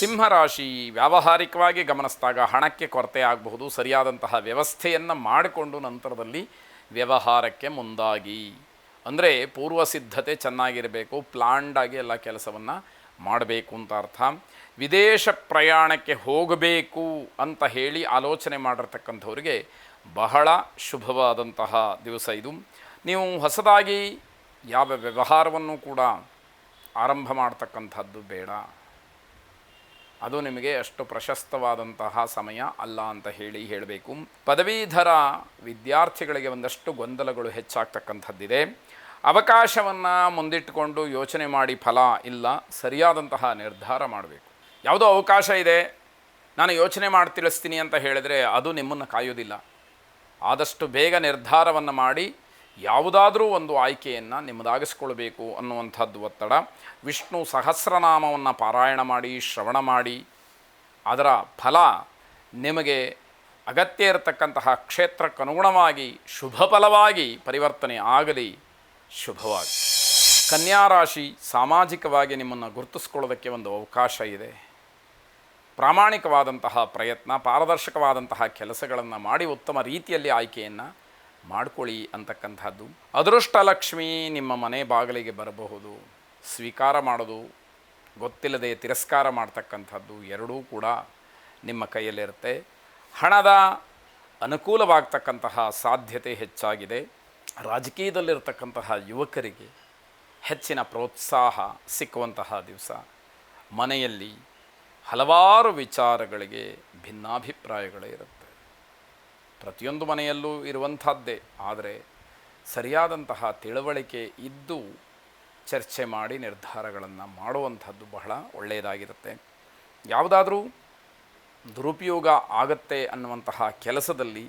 ಸಿಂಹರಾಶಿ ವ್ಯಾವಹಾರಿಕವಾಗಿ ಗಮನಿಸಿದಾಗ ಹಣಕ್ಕೆ ಕೊರತೆ ಆಗಬಹುದು. ಸರಿಯಾದಂತಹ ವ್ಯವಸ್ಥೆಯನ್ನು ಮಾಡಿಕೊಂಡು ನಂತರದಲ್ಲಿ ವ್ಯವಹಾರಕ್ಕೆ ಮುಂದಾಗಿ, ಅಂದರೆ ಪೂರ್ವ ಸಿದ್ಧತೆ ಚೆನ್ನಾಗಿರಬೇಕು, ಪ್ಲಾನ್ಡಾಗಿ ಎಲ್ಲ ಕೆಲಸವನ್ನು ಮಾಡಬೇಕು ಅಂತ ಅರ್ಥ. ವಿದೇಶ ಪ್ರಯಾಣಕ್ಕೆ ಹೋಗಬೇಕು ಅಂತ ಹೇಳಿ ಆಲೋಚನೆ ಮಾಡಿರ್ತಕ್ಕಂಥವ್ರಿಗೆ ಬಹಳ ಶುಭವಾದಂತಹ ದಿವಸ ಇದು. ನೀವು ಹೊಸದಾಗಿ ಯಾವ ವ್ಯವಹಾರವನ್ನು ಕೂಡ ಆರಂಭ ಮಾಡ್ತಕ್ಕಂಥದ್ದು ಬೇಡ, ಅದು ನಿಮಗೆ ಅಷ್ಟು ಪ್ರಶಸ್ತವಾದಂತಹ ಸಮಯ ಅಲ್ಲ ಅಂತ ಹೇಳಬೇಕು. ಪದವೀಧರ ವಿದ್ಯಾರ್ಥಿಗಳಿಗೆ ಒಂದಷ್ಟು ಗೊಂದಲಗಳು ಹೆಚ್ಚಾಗ್ತಕ್ಕಂಥದ್ದಿದೆ. ಅವಕಾಶವನ್ನು ಮುಂದಿಟ್ಟುಕೊಂಡು ಯೋಚನೆ ಮಾಡಿ ಫಲ ಇಲ್ಲ, ಸರಿಯಾದಂತಹ ನಿರ್ಧಾರ ಮಾಡಬೇಕು. ಯಾವುದೋ ಅವಕಾಶ ಇದೆ, ನಾನು ಯೋಚನೆ ಮಾಡಿ ತಿಳಿಸ್ತೀನಿ ಅಂತ ಹೇಳಿದರೆ ಅದು ನಿಮ್ಮನ್ನು ಕಾಯೋದಿಲ್ಲ. ಆದಷ್ಟು ಬೇಗ ನಿರ್ಧಾರವನ್ನು ಮಾಡಿ ಯಾವುದಾದ್ರೂ ಒಂದು ಆಯ್ಕೆಯನ್ನು ನಿಮ್ಮದಾಗಿಸ್ಕೊಳ್ಬೇಕು ಅನ್ನುವಂಥದ್ದು ಒತ್ತಡ. ವಿಷ್ಣು ಸಹಸ್ರನಾಮವನ್ನು ಪಾರಾಯಣ ಮಾಡಿ, ಶ್ರವಣ ಮಾಡಿ, ಅದರ ಫಲ ನಿಮಗೆ ಅಗತ್ಯ ಇರತಕ್ಕಂತಹ ಕ್ಷೇತ್ರಕ್ಕನುಗುಣವಾಗಿ ಶುಭ ಫಲವಾಗಿ ಪರಿವರ್ತನೆ ಆಗಲಿ, ಶುಭವಾಗಿ. ಕನ್ಯಾರಾಶಿ ಸಾಮಾಜಿಕವಾಗಿ ನಿಮ್ಮನ್ನು ಗುರುತಿಸ್ಕೊಳ್ಳೋದಕ್ಕೆ ಒಂದು ಅವಕಾಶ ಇದೆ. ಪ್ರಾಮಾಣಿಕವಾದಂತಹ ಪ್ರಯತ್ನ, ಪಾರದರ್ಶಕವಾದಂತಹ ಕೆಲಸಗಳನ್ನು ಮಾಡಿ ಉತ್ತಮ ರೀತಿಯಲ್ಲಿ ಆಯ್ಕೆಯನ್ನು ಮಾಡಿಕೊಳ್ಳಿ ಅಂತಕ್ಕಂಥದ್ದು. ಅದೃಷ್ಟಲಕ್ಷ್ಮಿ ನಿಮ್ಮ ಮನೆ ಬಾಗಿಲಿಗೆ ಬರಬಹುದು. ಸ್ವೀಕಾರ ಮಾಡೋದು, ಗೊತ್ತಿಲ್ಲದೆ ತಿರಸ್ಕಾರ ಮಾಡ್ತಕ್ಕಂಥದ್ದು ಎರಡೂ ಕೂಡ ನಿಮ್ಮ ಕೈಯಲ್ಲಿರುತ್ತೆ. ಹಣದ ಅನುಕೂಲವಾಗ್ತಕ್ಕಂತಹ ಸಾಧ್ಯತೆ ಹೆಚ್ಚಾಗಿದೆ. ರಾಜಕೀಯದಲ್ಲಿರ್ತಕ್ಕಂತಹ ಯುವಕರಿಗೆ ಹೆಚ್ಚಿನ ಪ್ರೋತ್ಸಾಹ ಸಿಕ್ಕುವಂತಹ ದಿವಸ. ಮನೆಯಲ್ಲಿ ಹಲವಾರು ವಿಚಾರಗಳಿಗೆ ಭಿನ್ನಾಭಿಪ್ರಾಯಗಳೇ ಇರುತ್ತೆ. ಪ್ರತಿಯೊಂದು ಮನೆಯಲ್ಲೂ ಇರುವಂಥದ್ದೇ, ಆದರೆ ಸರಿಯಾದಂತಹ ತಿಳುವಳಿಕೆ ಇದ್ದು ಚರ್ಚೆ ಮಾಡಿ ನಿರ್ಧಾರಗಳನ್ನು ಮಾಡುವಂಥದ್ದು ಬಹಳ ಒಳ್ಳೆಯದಾಗಿರುತ್ತೆ. ಯಾವುದಾದ್ರೂ ದುರುಪಯೋಗ ಆಗತ್ತೆ ಅನ್ನುವಂತಹ ಕೆಲಸದಲ್ಲಿ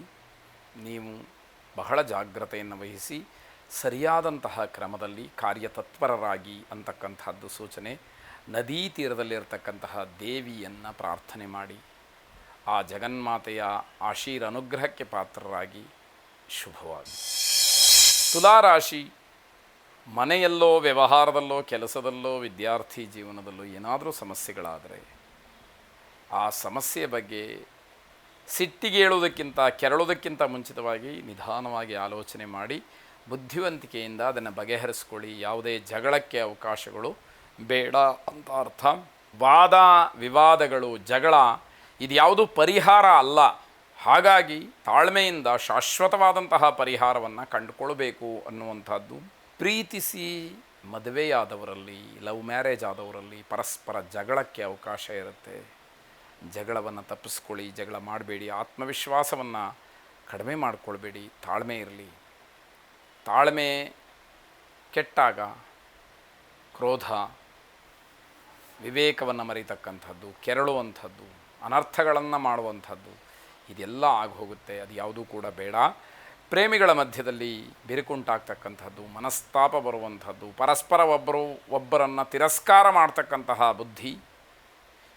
ನೀವು ಬಹಳ ಜಾಗ್ರತೆಯನ್ನು ವಹಿಸಿ ಸರಿಯಾದಂತಹ ಕ್ರಮದಲ್ಲಿ ಕಾರ್ಯತತ್ಪರರಾಗಿ ಅಂತಕ್ಕಂಥದ್ದು ಸೂಚನೆ. ನದೀ ತೀರದಲ್ಲಿರ್ತಕ್ಕಂತಹ ದೇವಿಯನ್ನು ಪ್ರಾರ್ಥನೆ ಮಾಡಿ ಆ ಜಗನ್ಮಾತೆಯ ಅನುಗ್ರಹಕ್ಕೆ ಪಾತ್ರರಾಗಿ, ಶುಭವಾಗಿ. ತುಲಾರಾಶಿ ಮನೆಯಲ್ಲೋ, ವ್ಯವಹಾರದಲ್ಲೋ, ಕೆಲಸದಲ್ಲೋ, ವಿದ್ಯಾರ್ಥಿ ಜೀವನದಲ್ಲೋ ಏನಾದರೂ ಸಮಸ್ಯೆಗಳಾದರೆ ಆ ಸಮಸ್ಯೆ ಬಗ್ಗೆ ಸಿಟ್ಟಿಗೇಳುವುದಕ್ಕಿಂತ, ಕೆರಳುವುದಕ್ಕಿಂತ ಮುಂಚಿತವಾಗಿ ನಿಧಾನವಾಗಿ ಆಲೋಚನೆ ಮಾಡಿ ಬುದ್ಧಿವಂತಿಕೆಯಿಂದ ಅದನ್ನು ಬಗೆಹರಿಸ್ಕೊಳ್ಳಿ. ಯಾವುದೇ ಜಗಳಕ್ಕೆ ಅವಕಾಶಗಳು ಬೇಡ ಅಂತ ಅರ್ಥ. ವಾದ ವಿವಾದಗಳು, ಜಗಳ ಇದು ಯಾವುದು ಪರಿಹಾರ ಅಲ್ಲ. ಹಾಗಾಗಿ ತಾಳ್ಮೆಯಿಂದ ಶಾಶ್ವತವಾದಂತಹ ಪರಿಹಾರವನ್ನು ಕಂಡುಕೊಳ್ಬೇಕು ಅನ್ನುವಂಥದ್ದು. ಪ್ರೀತಿಸಿ ಮದುವೆಯಾದವರಲ್ಲಿ, ಲವ್ ಮ್ಯಾರೇಜ್ ಆದವರಲ್ಲಿ ಪರಸ್ಪರ ಜಗಳಕ್ಕೆ ಅವಕಾಶ ಇರುತ್ತೆ. ಜಗಳವನ್ನು ತಪ್ಪಿಸ್ಕೊಳ್ಳಿ, ಜಗಳ ಮಾಡಬೇಡಿ. ಆತ್ಮವಿಶ್ವಾಸವನ್ನು ಕಡಿಮೆ ಮಾಡಿಕೊಳ್ಬೇಡಿ, ತಾಳ್ಮೆ ಇರಲಿ. ತಾಳ್ಮೆ ಕೆಟ್ಟಾಗ ಕ್ರೋಧ, ವಿವೇಕವನ್ನು ಮರೀತಕ್ಕಂಥದ್ದು, ಕೆರಳುವಂಥದ್ದು, ಅನರ್ಥಗಳನ್ನು ಮಾಡುವಂಥದ್ದು ಇದೆಲ್ಲ ಆಗೋಗುತ್ತೆ. ಅದು ಯಾವುದೂ ಕೂಡ ಬೇಡ. ಪ್ರೇಮಿಗಳ ಮಧ್ಯದಲ್ಲಿ ಬಿರುಕುಂಟಾಗ್ತಕ್ಕಂಥದ್ದು, ಮನಸ್ತಾಪ ಬರುವಂಥದ್ದು, ಪರಸ್ಪರ ಒಬ್ಬರನ್ನು ತಿರಸ್ಕಾರ ಮಾಡ್ತಕ್ಕಂತಹ ಬುದ್ಧಿ,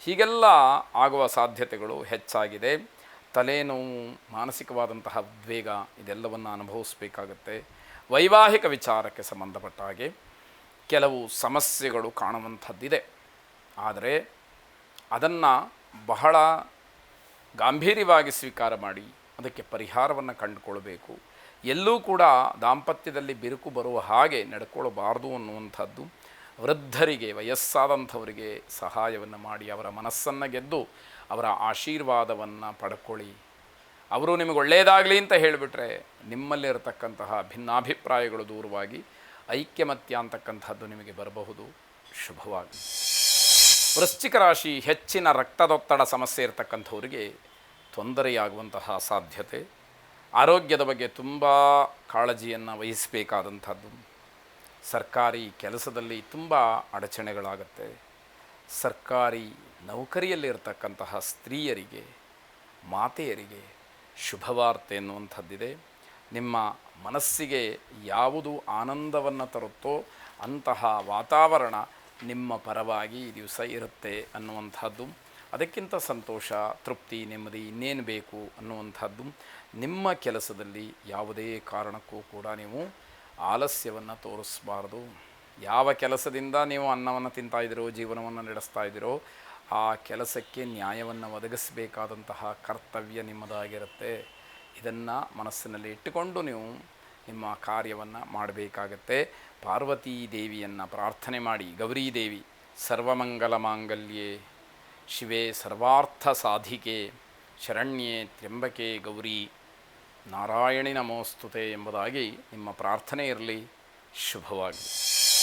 ಹೀಗೆಲ್ಲ ಆಗುವ ಸಾಧ್ಯತೆಗಳು ಹೆಚ್ಚಾಗಿದೆ. ತಲೆನೋವು, ಮಾನಸಿಕವಾದಂತಹ ಉದ್ವೇಗ ಇದೆಲ್ಲವನ್ನು ಅನುಭವಿಸಬೇಕಾಗತ್ತೆ. ವೈವಾಹಿಕ ವಿಚಾರಕ್ಕೆ ಸಂಬಂಧಪಟ್ಟ ಹಾಗೆ ಕೆಲವು ಸಮಸ್ಯೆಗಳು ಕಾಣುವಂಥದ್ದಿದೆ. ಆದರೆ ಅದನ್ನು ಬಹಳ ಗಾಂಭೀರ್ಯವಾಗಿ ಸ್ವೀಕಾರ ಮಾಡಿ ಅದಕ್ಕೆ ಪರಿಹಾರವನ್ನು ಕಂಡುಕೊಳ್ಬೇಕು. ಎಲ್ಲೂ ಕೂಡ ದಾಂಪತ್ಯದಲ್ಲಿ ಬಿರುಕು ಬರುವ ಹಾಗೆ ನಡ್ಕೊಳ್ಳಬಾರ್ದು ಅನ್ನುವಂಥದ್ದು. ವೃದ್ಧರಿಗೆ, ವಯಸ್ಸಾದಂಥವರಿಗೆ ಸಹಾಯವನ್ನು ಮಾಡಿ ಅವರ ಮನಸ್ಸನ್ನು ಗೆದ್ದು ಅವರ ಆಶೀರ್ವಾದವನ್ನು ಪಡ್ಕೊಳ್ಳಿ. ಅವರು ನಿಮಗೆ ಒಳ್ಳೆಯದಾಗಲಿ ಅಂತ ಹೇಳಿಬಿಟ್ರೆ ನಿಮ್ಮಲ್ಲಿರತಕ್ಕಂತಹ ಭಿನ್ನಾಭಿಪ್ರಾಯಗಳು ದೂರವಾಗಿ ಐಕ್ಯಮತ್ಯ ಅಂತಕ್ಕಂಥದ್ದು ನಿಮಗೆ ಬರಬಹುದು, ಶುಭವಾಗಿ. ವೃಶ್ಚಿಕ ರಾಶಿ ಹೆಚ್ಚಿನ ರಕ್ತದೊತ್ತಡ ಸಮಸ್ಯೆ ಇರತಕ್ಕಂಥವರಿಗೆ ತೊಂದರೆಯಾಗುವಂತಹ ಸಾಧ್ಯತೆ. ಆರೋಗ್ಯದ ಬಗ್ಗೆ ತುಂಬ ಕಾಳಜಿಯನ್ನು ವಹಿಸಬೇಕಾದಂಥದ್ದು. ಸರ್ಕಾರಿ ಕೆಲಸದಲ್ಲಿ ತುಂಬ ಅಡಚಣೆಗಳಾಗುತ್ತೆ. ಸರ್ಕಾರಿ ನೌಕರಿಯಲ್ಲಿರ್ತಕ್ಕಂತಹ ಸ್ತ್ರೀಯರಿಗೆ, ಮಾತೆಯರಿಗೆ ಶುಭವಾರ್ತೆ ಎನ್ನುವಂಥದ್ದಿದೆ. ನಿಮ್ಮ ಮನಸ್ಸಿಗೆ ಯಾವುದು ಆನಂದವನ್ನು ತರುತ್ತೋ ಅಂತಹ ವಾತಾವರಣ ನಿಮ್ಮ ಪರವಾಗಿ ಈ ದಿವಸ ಇರುತ್ತೆ ಅನ್ನುವಂಥದ್ದು. ಅದಕ್ಕಿಂತ ಸಂತೋಷ, ತೃಪ್ತಿ, ನೆಮ್ಮದಿ ಇನ್ನೇನು ಬೇಕು ಅನ್ನುವಂಥದ್ದು. ನಿಮ್ಮ ಕೆಲಸದಲ್ಲಿ ಯಾವುದೇ ಕಾರಣಕ್ಕೂ ಕೂಡ ನೀವು ಆಲಸ್ಯವನ್ನು ತೋರಿಸಬಾರ್ದು. ಯಾವ ಕೆಲಸದಿಂದ ನೀವು ಅನ್ನವನ್ನು ತಿಂತಾಯಿದ್ದೀರೋ, ಜೀವನವನ್ನು ನಡೆಸ್ತಾ ಇದ್ದೀರೋ ಆ ಕೆಲಸಕ್ಕೆ ನ್ಯಾಯವನ್ನು ಒದಗಿಸಬೇಕಾದಂತಹ ಕರ್ತವ್ಯ ನಿಮ್ಮದಾಗಿರುತ್ತೆ. ಇದನ್ನು ಮನಸ್ಸಿನಲ್ಲಿ ಇಟ್ಟುಕೊಂಡು ನೀವು ನಿಮ್ಮ ಕಾರ್ಯವನ್ನು ಮಾಡಬೇಕಾಗತ್ತೆ. ಪಾರ್ವತೀ ದೇವಿಯನ್ನು ಪ್ರಾರ್ಥನೆ ಮಾಡಿ, ಗೌರೀ ದೇವಿ ಸರ್ವಮಂಗಲ ಮಾಂಗಲ್ಯೆ ಶಿವೆ ಸರ್ವಾರ್ಥ ಸಾಧಿಕೆ ಶರಣ್ಯೆ ತ್ರ್ಯಂಬಕೆ ಗೌರಿ ನಾರಾಯಣಿ ನಮೋಸ್ತುತೆ ಎಂಬುದಾಗಿ ನಿಮ್ಮ ಪ್ರಾರ್ಥನೆ ಇರಲಿ. ಶುಭವಾಗಿ.